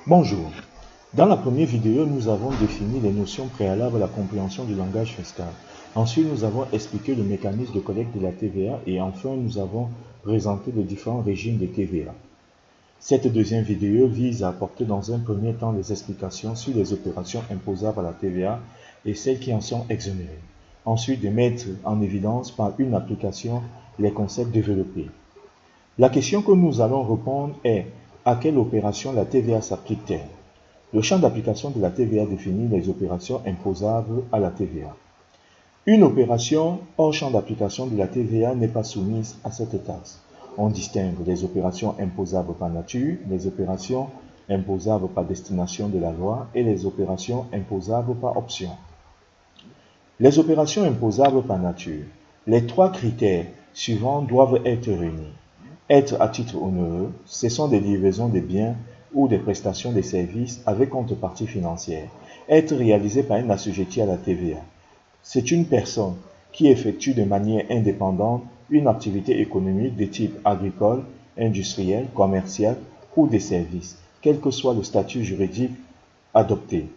Bonjour. Dans la première vidéo, nous avons défini les notions préalables à la compréhension du langage fiscal. Ensuite, nous avons expliqué le mécanisme de collecte de la TVA et enfin, nous avons présenté les différents régimes de TVA. Cette deuxième vidéo vise à apporter dans un premier temps des explications sur les opérations imposables à la TVA et celles qui en sont exonérées. Ensuite, de mettre en évidence par une application les concepts développés. La question que nous allons répondre est: à quelle opération la TVA s'applique-t-elle? Le champ d'application de la TVA définit les opérations imposables à la TVA. Une opération hors champ d'application de la TVA n'est pas soumise à cette taxe. On distingue les opérations imposables par nature, les opérations imposables par destination de la loi et les opérations imposables par option. Les opérations imposables par nature. Les trois critères suivants doivent être réunis. Être à titre onéreux, ce sont des livraisons de biens ou des prestations de services avec contrepartie financière. Être réalisé par un assujetti à la TVA. C'est une personne qui effectue de manière indépendante une activité économique de type agricole, industriel, commercial ou des services, quel que soit le statut juridique adopté.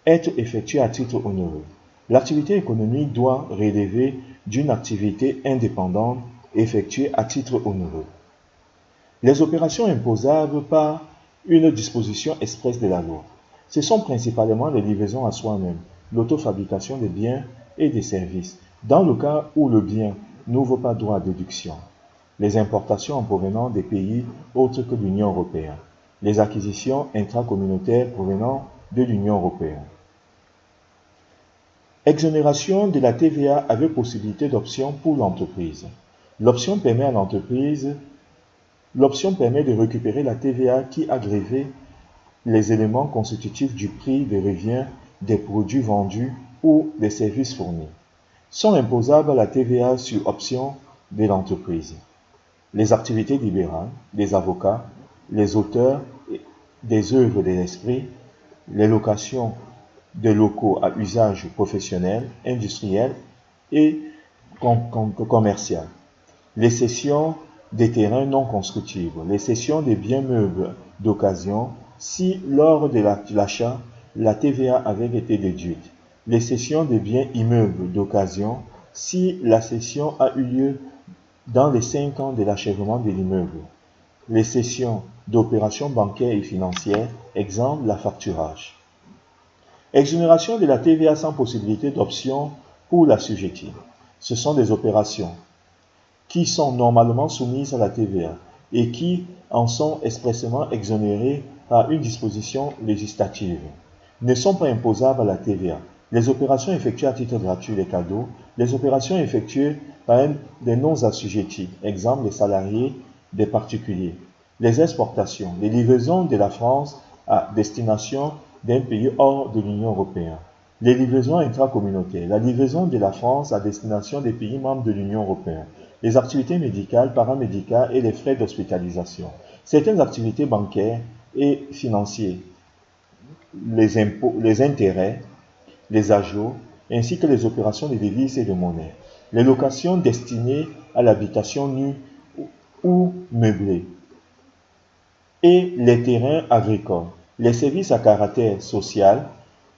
Être effectué à titre onéreux. L'activité économique doit relever d'une activité indépendante effectuée à titre onéreux. Les opérations imposables par une disposition expresse de la loi. Ce sont principalement les livraisons à soi-même, l'autofabrication des biens et des services, dans le cas où le bien n'ouvre pas droit à déduction. Les importations en provenant des pays autres que l'Union européenne. Les acquisitions intracommunautaires provenant de l'Union européenne. Exonération de la TVA avec possibilité d'option pour l'entreprise. L'option permet de récupérer la TVA qui a grévé les éléments constitutifs du prix de revient des produits vendus ou des services fournis. Sont imposables à la TVA sur option de l'entreprise. Les activités libérales, les avocats, les auteurs des œuvres de l'esprit, les locations de locaux à usage professionnel, industriel et commercial. Les cessions des terrains non constructibles, les cessions des biens meubles d'occasion si lors de l'achat, la TVA avait été déduite, les cessions des biens immeubles d'occasion si la cession a eu lieu dans les 5 ans de l'achèvement de l'immeuble, les cessions d'opérations bancaires et financières, exemple la facturage. Exonération de la TVA sans possibilité d'option pour l'assujetti. Ce sont des opérations qui sont normalement soumises à la TVA et qui en sont expressément exonérées par une disposition législative, ne sont pas imposables à la TVA. Les opérations effectuées à titre gratuit, les cadeaux, les opérations effectuées par des non-assujettis, exemple les salariés des particuliers, les exportations, les livraisons de la France à destination d'un pays hors de l'Union européenne, les livraisons intracommunautaires, la livraison de la France à destination des pays membres de l'Union européenne, les activités médicales, paramédicales et les frais d'hospitalisation, certaines activités bancaires et financières, les impôts, les intérêts, les agios, ainsi que les opérations de devises et de monnaie, les locations destinées à l'habitation nue ou meublée, et les terrains agricoles, les services à caractère social,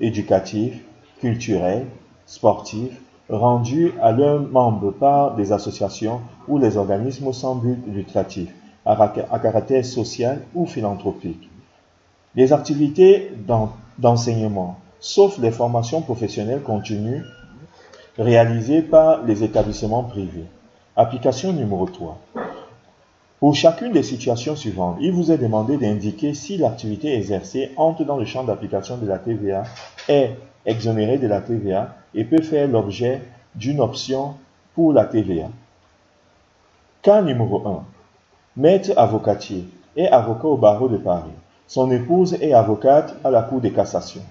éducatif, culturel, sportif, rendus à leurs membres par des associations ou les organismes sans but lucratif, à caractère social ou philanthropique. Les activités d'enseignement, sauf les formations professionnelles continues réalisées par les établissements privés. Application numéro 3. Pour chacune des situations suivantes, il vous est demandé d'indiquer si l'activité exercée entre dans le champ d'application de la TVA, est exonérée de la TVA et peut faire l'objet d'une option pour la TVA. Cas numéro 1. Maître avocatier est avocat au barreau de Paris. Son épouse est avocate à la Cour de cassation.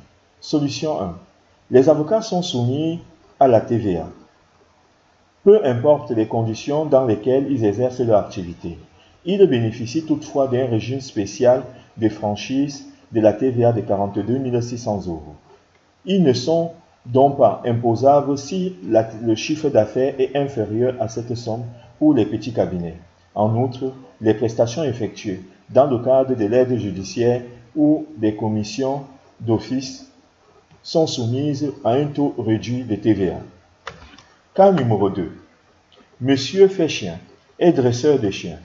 Solution 1. Les avocats sont soumis à la TVA. Peu importe les conditions dans lesquelles ils exercent leur activité. Ils bénéficient toutefois d'un régime spécial de franchise de la TVA de 42 600 €. Ils ne sont donc pas imposables si le chiffre d'affaires est inférieur à cette somme pour les petits cabinets. En outre, les prestations effectuées dans le cadre de l'aide judiciaire ou des commissions d'office sont soumises à un taux réduit de TVA. Cas numéro 2. Monsieur fait chien est dresseur de chiens.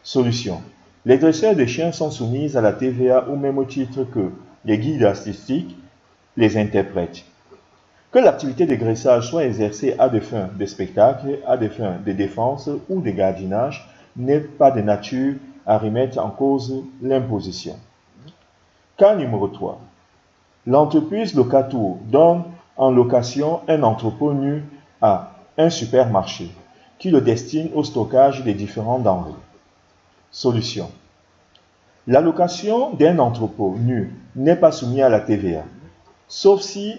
Solution. Les dresseurs de chiens sont soumis à la TVA au même titre que les guides artistiques, les interprètes. Que l'activité de dressage soit exercée à des fins de spectacle, à des fins de défense ou de gardiennage n'est pas de nature à remettre en cause l'imposition. Cas numéro 3. L'entreprise Locatour donne en location un entrepôt nu à un supermarché qui le destine au stockage des différents denrées. Solution. La location d'un entrepôt nu n'est pas soumise à la TVA, sauf si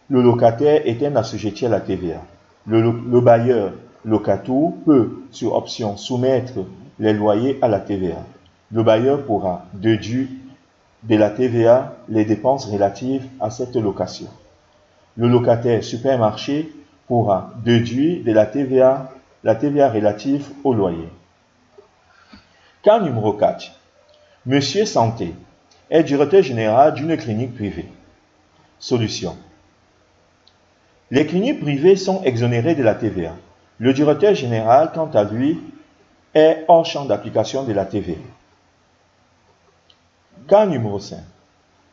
le locataire est un assujetti à la TVA. Le bailleur Locatour peut, sur option, soumettre les loyers à la TVA. Le bailleur pourra déduire de la TVA les dépenses relatives à cette location. Le locataire supermarché pourra déduire de la TVA relative au loyer. Cas numéro 4. Monsieur Santé est directeur général d'une clinique privée. Solution. Les cliniques privées sont exonérées de la TVA. Le directeur général, quant à lui, est hors champ d'application de la TVA. Cas numéro 5.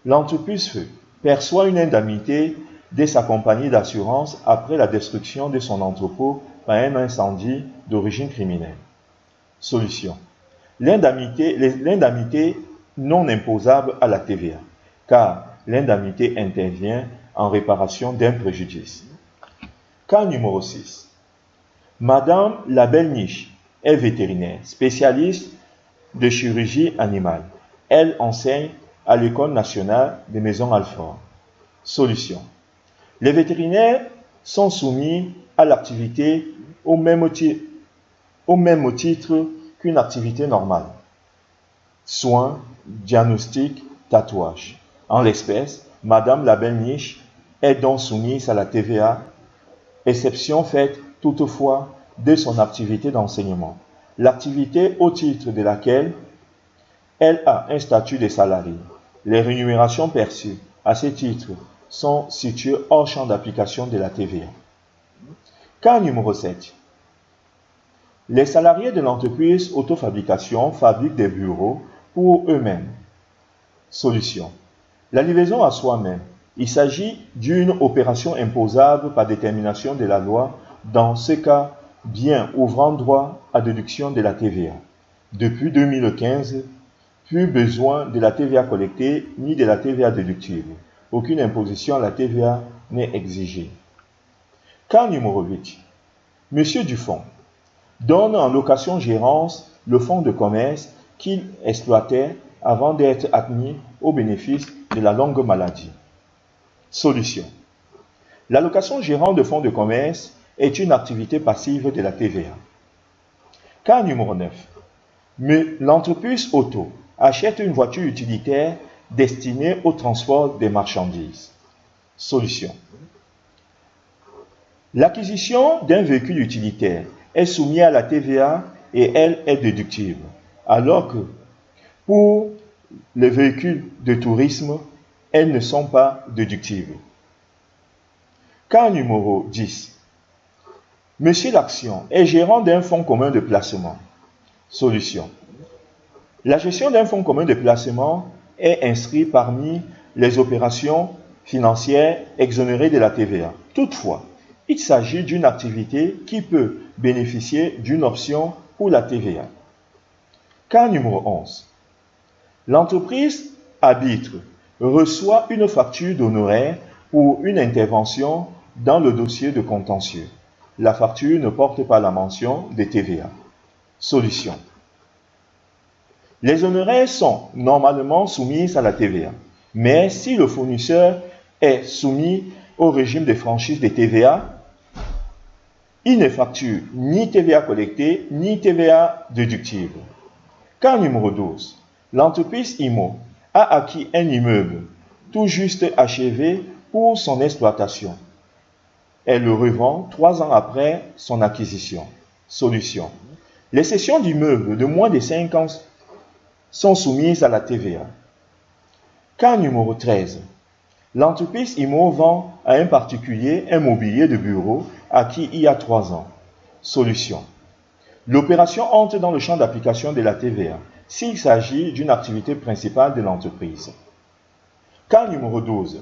L'entreprise Feu perçoit une indemnité de sa compagnie d'assurance après la destruction de son entrepôt par un incendie d'origine criminelle. Solution. L'indemnité non imposable à la TVA, car l'indemnité intervient en réparation d'un préjudice. Cas numéro 6. Madame la Belle Niche est vétérinaire, spécialiste de chirurgie animale. Elle enseigne à l'École nationale des maisons Alfort. Solution. Les vétérinaires sont soumis à l'activité au même titre qu'une activité normale. Soins, diagnostic, tatouage. En l'espèce, Madame la Belle Niche est donc soumise à la TVA, exception faite toutefois de son activité d'enseignement. L'activité au titre de laquelle elle a un statut de salarié. Les rémunérations perçues à ce titre sont situées hors champ d'application de la TVA. Cas numéro 7. Les salariés de l'entreprise Autofabrication fabriquent des bureaux pour eux-mêmes. Solution. La livraison à soi-même. Il s'agit d'une opération imposable par détermination de la loi, dans ce cas, bien ouvrant droit à déduction de la TVA. Depuis 2015, plus besoin de la TVA collectée ni de la TVA déductible. Aucune imposition à la TVA n'est exigée. Cas numéro 8. Monsieur Dufond donne en location-gérance le fonds de commerce qu'il exploitait avant d'être admis au bénéfice de la longue maladie. Solution. La location-gérance de fonds de commerce est une activité passive de la TVA. Cas numéro 9. Mais l'entreprise auto achète une voiture utilitaire destinée au transport des marchandises. Solution. L'acquisition d'un véhicule utilitaire est soumise à la TVA et elle est déductible, alors que pour les véhicules de tourisme, elles ne sont pas déductibles. Cas numéro 10. Monsieur l'Action est gérant d'un fonds commun de placement. Solution. La gestion d'un fonds commun de placement est inscrite parmi les opérations financières exonérées de la TVA. Toutefois, il s'agit d'une activité qui peut bénéficier d'une option pour la TVA. Cas numéro 11. L'entreprise arbitre reçoit une facture d'honoraires pour une intervention dans le dossier de contentieux. La facture ne porte pas la mention de TVA. Solution. Les honoraires sont normalement soumis à la TVA, mais si le fournisseur est soumis au régime de franchise de TVA, il ne facture ni TVA collectée ni TVA déductible. Cas numéro 12. L'entreprise IMO a acquis un immeuble tout juste achevé pour son exploitation. Elle le revend 3 ans après son acquisition. Solution. Les cessions d'immeubles de moins de 5 ans sont soumises à la TVA. Cas numéro 13. L'entreprise IMO vend à un particulier un mobilier de bureau acquis il y a 3 ans. Solution. L'opération entre dans le champ d'application de la TVA s'il s'agit d'une activité principale de l'entreprise. Cas numéro 12.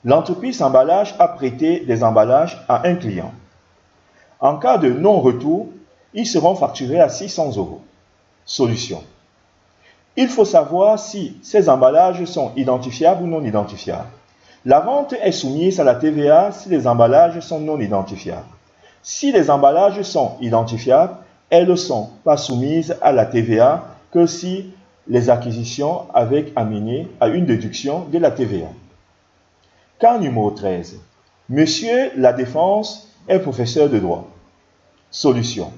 L'entreprise emballage a prêté des emballages à un client. En cas de non-retour, ils seront facturés à 600 €. Solution. Il faut savoir si ces emballages sont identifiables ou non identifiables. La vente est soumise à la TVA si les emballages sont non identifiables. Si les emballages sont identifiables, elles ne sont pas soumises à la TVA que si les acquisitions avaient amené à une déduction de la TVA. Cas numéro 13. Monsieur la Défense est professeur de droit. Solution.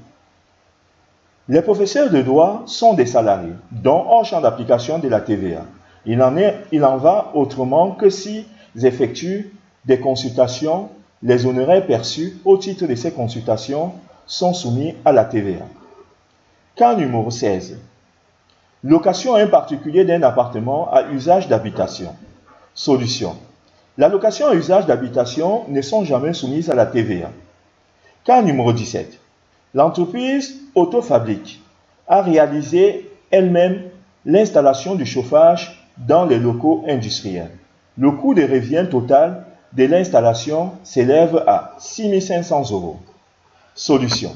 Les professeurs de droit sont des salariés, dont hors champ d'application de la TVA. Il en va autrement que s'ils effectuent des consultations, les honoraires perçus au titre de ces consultations sont soumis à la TVA. Cas numéro 16. Location à un particulier d'un appartement à usage d'habitation. Solution. La location à usage d'habitation ne sont jamais soumises à la TVA. Cas numéro 17. L'entreprise Autofabrique a réalisé elle-même l'installation du chauffage dans les locaux industriels. Le coût de revient total de l'installation s'élève à 6 500 €. Solution.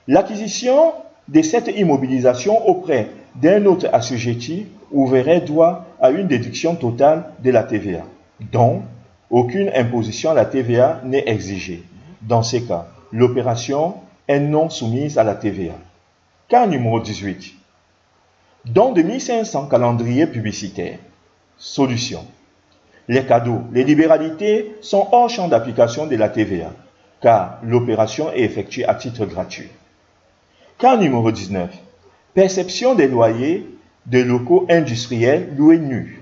L'acquisition de cette immobilisation auprès d'un autre assujetti ouvrirait droit à une déduction totale de la TVA, dont aucune imposition à la TVA n'est exigée. Dans ces cas, l'opération est non soumise à la TVA. Cas numéro 18. Don de 1500 calendriers publicitaires. Solution. Les cadeaux, les libéralités sont hors champ d'application de la TVA, car l'opération est effectuée à titre gratuit. Cas numéro 19. Perception des loyers de locaux industriels loués nus.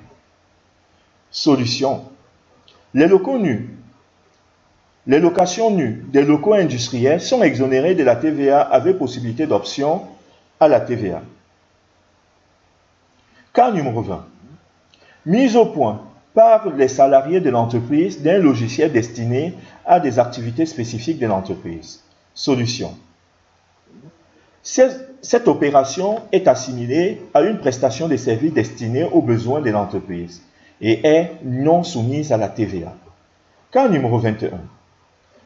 Solution. Les locaux nus. Les locations nues des locaux industriels sont exonérées de la TVA avec possibilité d'option à la TVA. Cas numéro 20. Mise au point par les salariés de l'entreprise d'un logiciel destiné à des activités spécifiques de l'entreprise. Solution. Cette opération est assimilée à une prestation de services destinée aux besoins de l'entreprise et est non soumise à la TVA. Cas numéro 21.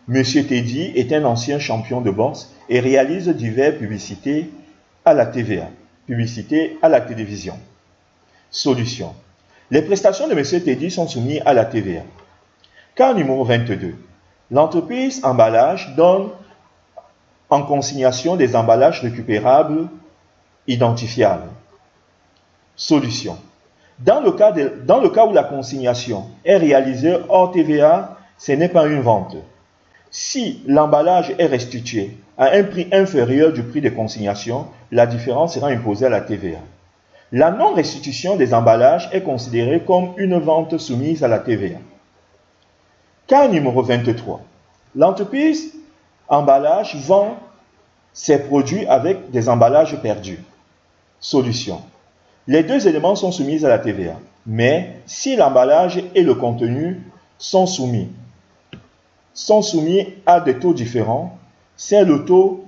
Monsieur Teddy est un ancien champion de boxe et réalise diverses publicités à la TVA, publicités à la télévision. Solution. Les prestations de Monsieur Teddy sont soumises à la TVA. Cas numéro 22. L'entreprise Emballage donne en consignation des emballages récupérables identifiables. Solution. Dans le cas où la consignation est réalisée hors TVA, ce n'est pas une vente. Si l'emballage est restitué à un prix inférieur du prix de consignation, la différence sera imposée à la TVA. La non-restitution des emballages est considérée comme une vente soumise à la TVA. Cas numéro 23. L'entreprise Emballage vend ses produits avec des emballages perdus. Solution. Les deux éléments sont soumis à la TVA, mais si l'emballage et le contenu sont soumis à des taux différents, c'est le taux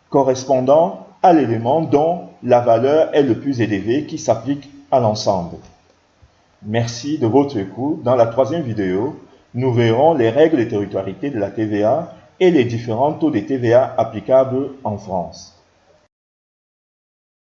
correspondant à l'élément dont la valeur est le plus élevée qui s'applique à l'ensemble. Merci de votre écoute. Dans la troisième vidéo, nous verrons les règles de territorialité de la TVA et les différents taux de TVA applicables en France.